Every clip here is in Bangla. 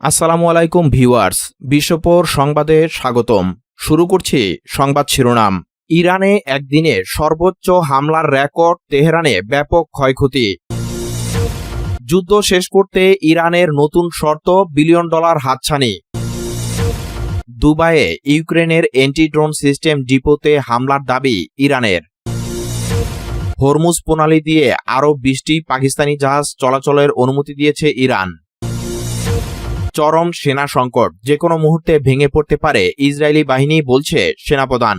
আসসালামু আলাইকুম ভিউয়ার্স, বিশ্বপর সংবাদে স্বাগতম। শুরু করছি সংবাদ শিরোনাম। ইরানে একদিনে সর্বোচ্চ হামলার রেকর্ড, তেহরানে ব্যাপক ক্ষয়ক্ষতি। যুদ্ধ শেষ করতে ইরানের নতুন শর্ত, বিলিয়ন ডলার হাতছানি। দুবাইয়ে ইউক্রেনের অ্যান্টি ড্রোন সিস্টেম ডিপোতে হামলার দাবি ইরানের। হরমুজ প্রণালী দিয়ে আরও 20টি পাকিস্তানি জাহাজ চলাচলের অনুমতি দিয়েছে ইরান। চরম সেনা সংকট, যে কোনো মুহূর্তে ভেঙে পড়তে পারে ইসরায়েলি বাহিনী, বলছে সেনাপ্রধান।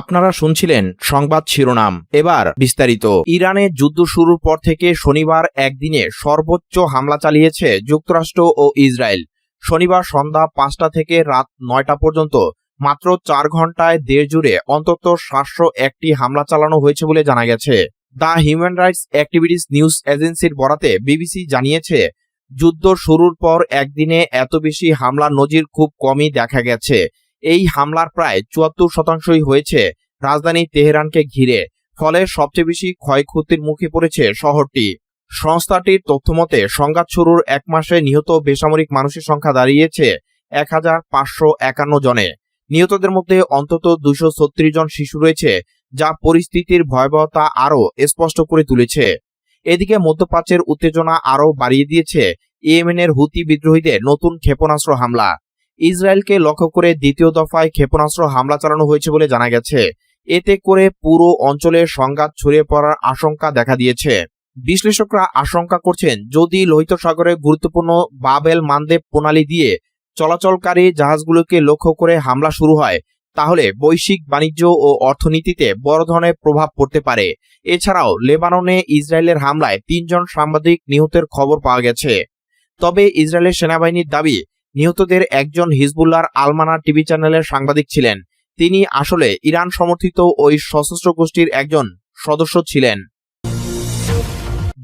আপনারা শুনছিলেন সংবাদ শিরোনাম, এবার বিস্তারিত। ইরানে যুদ্ধ শুরুর পর থেকে শনিবার একদিনে সর্বোচ্চ হামলা চালিয়েছে যুক্তরাষ্ট্র ও ইসরায়েল। শনিবার সন্ধ্যা 5টা থেকে রাত 9টা পর্যন্ত মাত্র 4 ঘন্টায় দেশ জুড়ে অন্তত 701টি হামলা চালানো হয়েছে বলে জানা গেছে। The human rights activities news এজেন্সির বরাতে বিবিসি জানিয়েছে, যুদ্ধ শুরুর পর একদিনে এত বেশি হামলার নজির খুব কমই দেখা গেছে। এই হামলার প্রায় 74%ই হয়েছে রাজধানী তেহরানকে ঘিরে, ফলে সবচেয়ে বেশি ক্ষয়ক্ষতির মুখে পড়েছে শহরটি। সংস্থাটির তথ্যমতে সংঘাত শুরুর 1 মাসে নিহত বেসামরিক মানুষের সংখ্যা দাঁড়িয়েছে 1551 জনে। নিহতদের মধ্যে অন্তত 236 জন শিশু রয়েছে, যা পরিস্থিতির ভয়াবহতা আরও স্পষ্ট করে তুলেছে। এদিকে মধ্যপ্রাচ্যের উত্তেজনা আরও বাড়িয়ে দিয়েছে ইয়েমেনের হুতি বিদ্রোহীদের নতুন ক্ষেপণাস্ত্র হামলা। ইসরায়েলকে লক্ষ্য করে দ্বিতীয় দফায় ক্ষেপণাস্ত্র হামলা চালানো হয়েছে বলে জানা গেছে। এতে করে পুরো অঞ্চলে সংঘাত ছড়িয়ে পড়ার আশঙ্কা দেখা দিয়েছে। বিশ্লেষকরা আশঙ্কা করছেন, যদি লোহিত সাগরে গুরুত্বপূর্ণ বাব এল মানদেব প্রণালী দিয়ে চলাচলকারী জাহাজগুলোকে লক্ষ্য করে হামলা শুরু হয়, তাহলে বৈশ্বিক বাণিজ্য ও অর্থনীতিতে বড় ধরনের প্রভাব পড়তে পারে। এছাড়াও লেবাননে ইসরায়েলের হামলায় 3 জন সাংবাদিক নিহতের খবর পাওয়া গেছে। তবে ইসরায়েলের সেনাবাহিনীর দাবি, নিহতদের একজন হিজবুল্লাহর আলমানা টিভি চ্যানেলের সাংবাদিক ছিলেন। তিনি আসলে ইরান সমর্থিত ওই সশস্ত্র গোষ্ঠীর একজন সদস্য ছিলেন।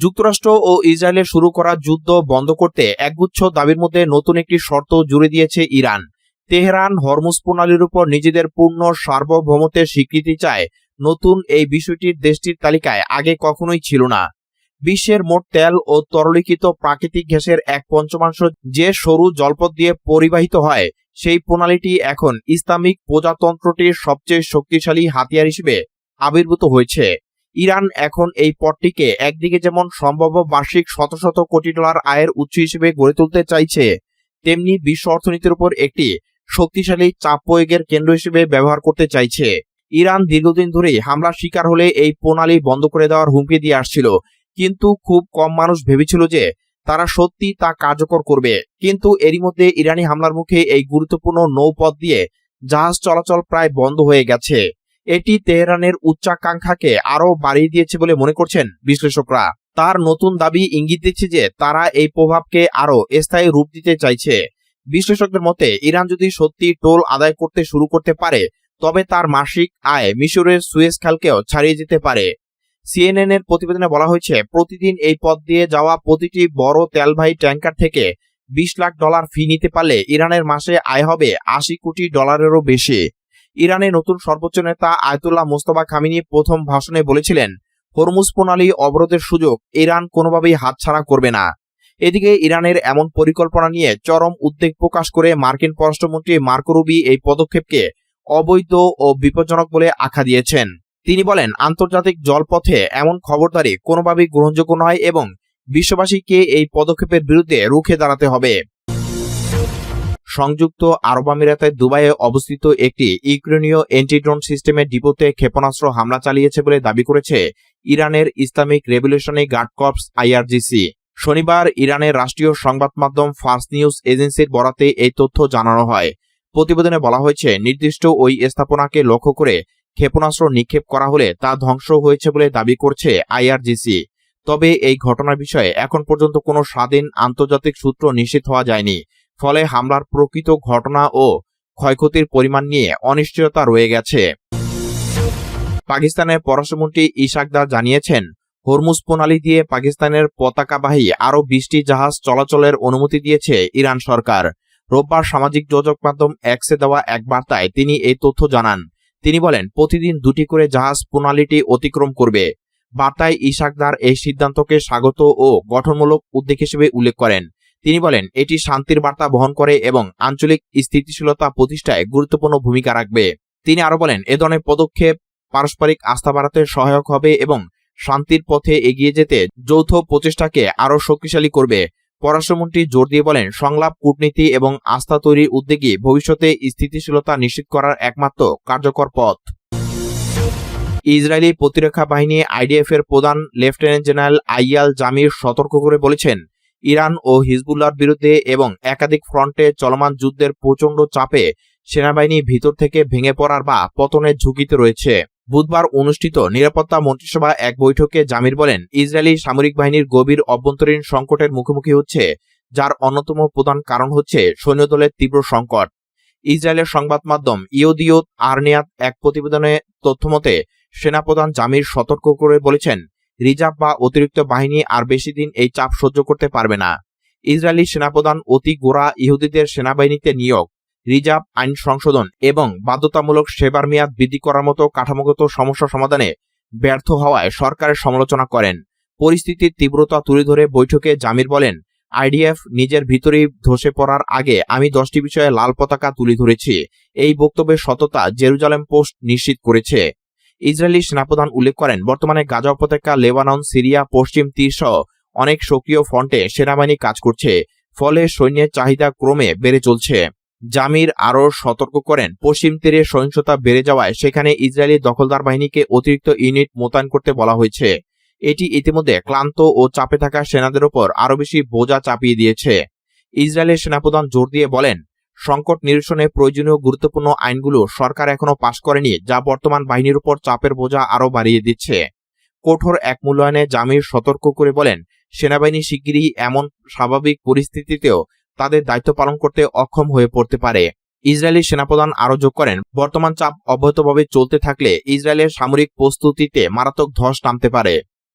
যুক্তরাষ্ট্র ও ইসরায়েলের শুরু করা যুদ্ধ বন্ধ করতে একগুচ্ছ দাবির মধ্যে নতুন একটি শর্ত জুড়ে দিয়েছে ইরান। তেহরান হরমুজ প্রণালীর উপর নিজেদের পূর্ণ সার্বভৌমত্বের স্বীকৃতি চায়। নতুন এই বিষয়টির দেশটির তালিকায় আগে কখনোই ছিল না। বিশ্বের মোট তেল ও তরলীকৃত প্রাকৃতিক গ্যাসের 1/5 যে সরু জলপথ দিয়ে পরিবাহিত হয়, সেই প্রণালীটি এখন ইসলামিক প্রজাতন্ত্রটির সবচেয়ে শক্তিশালী হাতিয়ার হিসেবে আবির্ভূত হয়েছে। ইরান এখন এই পথটিকে একদিকে যেমন সম্ভাব্য বার্ষিক শত শত কোটি ডলার আয়ের উৎস হিসেবে গড়ে তুলতে চাইছে, তেমনি বিশ্ব অর্থনীতির উপর একটি শক্তিশালী চাপ প্রয়োগের কেন্দ্র হিসেবে ব্যবহার করতে চাইছে। ইরান দীর্ঘদিন ধরেই হামলার শিকার হলে এই প্রণালী বন্ধ করে দেওয়ার হুমকি দিয়ে আসছিল, কিন্তু খুব কম মানুষ ভেবেছিল যে তারা সত্যি তা কার্যকর করবে। কিন্তু এরই মধ্যে ইরানি হামলার মুখে এই গুরুত্বপূর্ণ নৌপথ দিয়ে জাহাজ চলাচল প্রায় বন্ধ হয়ে গেছে। এটি তেহরানের উচ্চাকাঙ্ক্ষাকে আরও বাড়িয়ে দিয়েছে বলে মনে করছেন বিশ্লেষকরা। তার নতুন দাবি ইঙ্গিত দিচ্ছে যে তারা এই প্রভাবকে আরও স্থায়ী রূপ দিতে চাইছে। বিশ্লেষকদের মতে, ইরান যদি সত্যি টোল আদায় করতে শুরু করতে পারে, তবে তার মাসিক আয় মিশরের সুয়েজ খালকেও ছাড়িয়ে যেতে পারে। সিএনএন এর প্রতিবেদনে বলা হয়েছে, প্রতিদিন এই পথ দিয়ে যাওয়া প্রতিটি বড় তেলবাহী ট্যাঙ্কার থেকে $20 লাখ ফি নিতে পারলে ইরানের মাসে আয় হবে $80 কোটি বেশি। ইরানের নতুন সর্বোচ্চ নেতা আয়াতুল্লাহ মোস্তফা খামেনি প্রথম ভাষণে বলেছিলেন, হরমুজ প্রণালী অবরোধের সুযোগ ইরান কোনোভাবেই হাতছাড়া করবে না। এদিকে ইরানের এমন পরিকল্পনা নিয়ে চরম উদ্বেগ প্রকাশ করে মার্কিন পররাষ্ট্রমন্ত্রী মার্কো রুবি এই পদক্ষেপকে অবৈধ ও বিপজ্জনক বলে আখ্যা দিয়েছেন। তিনি বলেন, আন্তর্জাতিক জলপথে এমন খবরদারি কোনোভাবেই গ্রহণযোগ্য নয় এবং বিশ্ববাসীকে এই পদক্ষেপের বিরুদ্ধে রুখে দাঁড়াতে হবে। সংযুক্ত আরব আমিরাতের দুবাইয়ে অবস্থিত একটি ইউক্রেনীয় অ্যান্টি ড্রোন সিস্টেমের ডিপোতে ক্ষেপণাস্ত্র হামলা চালিয়েছে বলে দাবি করেছে ইরানের Islamic revolutionary guard corps IRGC। শনিবার ইরানের রাষ্ট্রীয় সংবাদ মাধ্যম ফার্স নিউজ এজেন্সির বরাতে এই তথ্য জানানো হয়। প্রতিবেদনে বলা হয়েছে, নির্দিষ্ট ওই স্থাপনাকে লক্ষ্য করে ক্ষেপণাস্ত্র নিক্ষেপ করা হলে তা ধ্বংস হয়েছে বলে দাবি করছে IRGC। তবে এই ঘটনার বিষয়ে এখন পর্যন্ত কোনো স্বাধীন আন্তর্জাতিক সূত্র নিশ্চিত হওয়া যায়নি, ফলে হামলার প্রকৃত ঘটনা ও ক্ষয়ক্ষতির পরিমাণ নিয়ে অনিশ্চয়তা রয়ে গেছে। পাকিস্তানের পররাষ্ট্রমন্ত্রী ইশাক দার জানিয়েছেন, হরমুজ প্রণালী দিয়ে পাকিস্তানের পতাকাবাহী আরও 20টি জাহাজ চলাচলের অনুমতি দিয়েছে ইরান সরকার। রোববার সামাজিক যোগাযোগ মাধ্যম এক্সে দেওয়া এক বার্তায় তিনি এই তথ্য জানান। তিনি বলেন, প্রতিদিন 2টি করে জাহাজ প্রণালীটি অতিক্রম করবে। বার্তায় ইশাক দার এই সিদ্ধান্তকে স্বাগত ও গঠনমূলক উদ্যোগ হিসেবে উল্লেখ করেন। তিনি বলেন এটি শান্তির বার্তা বহন করে এবং আঞ্চলিক স্থিতিশীলতা প্রতিষ্ঠায় গুরুত্বপূর্ণ ভূমিকা রাখবে। তিনি আরো বলেন এ ধরনের পদক্ষেপ পারস্পরিক আস্থা বাড়াতে সহায়ক হবে এবং শান্তির পথে এগিয়ে যেতে যৌথ প্রচেষ্টাকে আরও শক্তিশালী করবে। পররাষ্ট্রমন্ত্রী জোর দিয়ে বলেন সংলাপ, কূটনীতি এবং আস্থা তৈরির উদ্যোগই ভবিষ্যতে স্থিতিশীলতা নিশ্চিত করার একমাত্র কার্যকর পথ। ইসরায়েলি প্রতিরক্ষা বাহিনী আইডিএফ এর প্রধান লেফটেন্যান্ট জেনারেল আইয়াল জামির সতর্ক করে বলেছেন ইরান ও হিজবুল্লাহর বিরুদ্ধে এবং একাধিক ফ্রন্টে চলমান যুদ্ধের প্রচণ্ড চাপে সেনাবাহিনী ভিতর থেকে ভেঙে পড়ার বা পতনের ঝুঁকিতে রয়েছে। বুধবার অনুষ্ঠিত নিরাপত্তা মন্ত্রিসভা এক বৈঠকে জামির বলেন ইসরায়েলি সামরিক বাহিনীর গভীর অভ্যন্তরীণ সংকটের মুখোমুখি হচ্ছে, যার অন্যতম প্রধান কারণ হচ্ছে সৈন্যদলের তীব্র সংকট। ইসরায়েলের সংবাদ মাধ্যম ইয়েদিওত আরনিয়াত এক প্রতিবেদনে তথ্যমতে সেনাপ্রধান জামির সতর্ক করে বলেছেন রিজার্ভ বা অতিরিক্ত বাহিনী আর বেশি দিন এই চাপ সহ্য করতে পারবে না। ইসরায়েলি সেনাপ্রধান অতি গোঁড়া ইহুদিদের সেনাবাহিনীতে নিয়োগ, রিজার্ভ আইন সংশোধন এবং বাধ্যতামূলক সেবার মেয়াদ বৃদ্ধি করার মতো কাঠামোগত সমস্যা সমাধানে ব্যর্থ হওয়ায় সরকারের সমালোচনা করেন। পরিস্থিতির তীব্রতা তুলে ধরে বৈঠকে জামির বলেন আইডিএফ নিজের ভিতরেই ধসে পড়ার আগে আমি 10টি বিষয়ে লাল পতাকা তুলে ধরেছি। এই বক্তব্যের সততা জেরুজালেম পোস্ট নিশ্চিত করেছে। ইসরায়েলি সেনাপ্রধান উল্লেখ করেন বর্তমানে গাজা উপত্যকা, লেবানন, সিরিয়া, পশ্চিম তীর সহ অনেক সক্রিয় ফ্রন্টে সেনাবাহিনী কাজ করছে, ফলে সৈন্যের চাহিদা ক্রমে বেড়ে চলছে। জামির আরও সতর্ক করেন পশ্চিম তীরে সহিংসতা বেড়ে যাওয়ায় সেখানে ইসরায়েলি দখলদার বাহিনীকে অতিরিক্ত ইউনিট মোতায়েন করতে বলা হয়েছে। এটি ইতিমধ্যে ক্লান্ত ও চাপে থাকা সেনাদের উপর আরও বেশি বোঝা চাপিয়ে দিয়েছে। ইসরায়েলের সেনাপ্রধান জোর দিয়ে বলেন সংকট নিরসনে প্রয়োজনীয় গুরুত্বপূর্ণ আইনগুলো সরকার এখনো পাশ করেনি, যা বর্তমান বাহিনীর উপর চাপের বোঝা আরও বাড়িয়ে দিচ্ছে। কঠোর এক মূল্যায়নে জামির সতর্ক করে বলেন সেনাবাহিনী শিগগিরই এমন স্বাভাবিক পরিস্থিতিতেও তাদের দায়িত্ব পালন করতে অক্ষম হয়ে পড়তে পারে। ইসরায়েলি সেনাপ্রধান আরও যোগ করেন বর্তমান চাপ অব্যাহতভাবে চলতে থাকলে ইসরায়েলের সামরিক প্রস্তুতিতে মারাত্মক ধস নামতে পারে।